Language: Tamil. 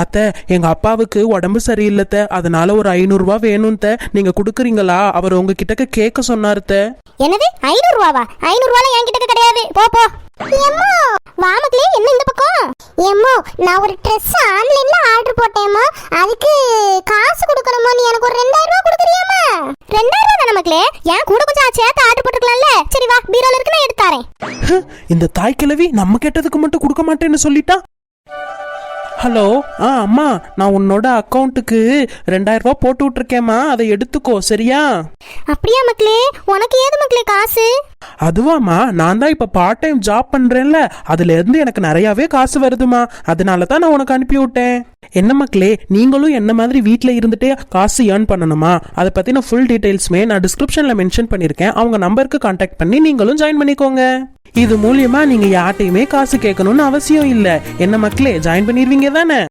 அத்தை, எங்க அப்பாவுக்கு உடம்பு சரியில்லைத்த, அதனால ஒரு 500 ரூபா வேணும் த. நீங்க குடுக்குறீங்களா? அவர் உங்ககிட்ட கேட்க சொன்னாரு த. என்னது 500 ரூபாவா? 500 ரூபாய் என்கிட்ட கிடையாது, போ போ. ஏம்மா வாமக்களே, என்ன இந்த பக்கம்? ஏம்மா நான் ஒரு Dress ஆன்லைன்ல ஆர்டர் போட்டேம்மா, அதுக்கு காசு கொடுக்கணுமா? நீ எனக்கு ஒரு 2000 ரூபாய் கொடுக்குறியாம்மா? 2000 ரூபாய் தான மக்களே, ஏன் கூட கொஞ்சம் சேர்த்து ஆர்டர் போட்டுக்கலாம்ல? சரி வா, பீரோல இருக்கு, நான் எடுத்து தரேன். இந்த தாய் கிழவி நம்ம கேட்டதுக்கு மட்டும் கொடுக்க மாட்டேன்னு சொல்லிட்டா. ஹலோ, அம்மா, நான் உன்னோட அக்கௌண்ட்டுக்கு 2000 ரூபாய் போட்டு விட்டுருக்கேம்மா, அதை எடுத்துக்கோ, சரியா? அப்படியா மக்களே, உனக்கு ஏது மக்களே காசு? அதுவாம்மா, நான் தான் இப்ப பார்ட் டைம் ஜாப் பண்றேன்ல, அதுல இருந்து எனக்கு நிறையவே காசு வருதுமா, அதனால தான் நான் உனக்கு அனுப்பி விட்டேன். என்ன மக்களே, நீங்களும் என்ன மாதிரி வீட்டில் இருந்துட்டே காசு ஏர்ன் பண்ணணுமா? அதை பத்தின ஃபுல் டீடைல்ஸ்மே நான் டிஸ்கிரிப்ஷன்ல மென்ஷன் பண்ணிருக்கேன். அவங்க நம்பருக்கு கான்டாக்ட் பண்ணி நீங்களும் ஜாயின் பண்ணிக்கோங்க. இது மூலியமா நீங்க யார்ட்டையுமே காசு கேட்கணும்னு அவசியம் இல்ல. என்ன மக்களே, ஜாயின் பண்ணிடுவீங்க தானே?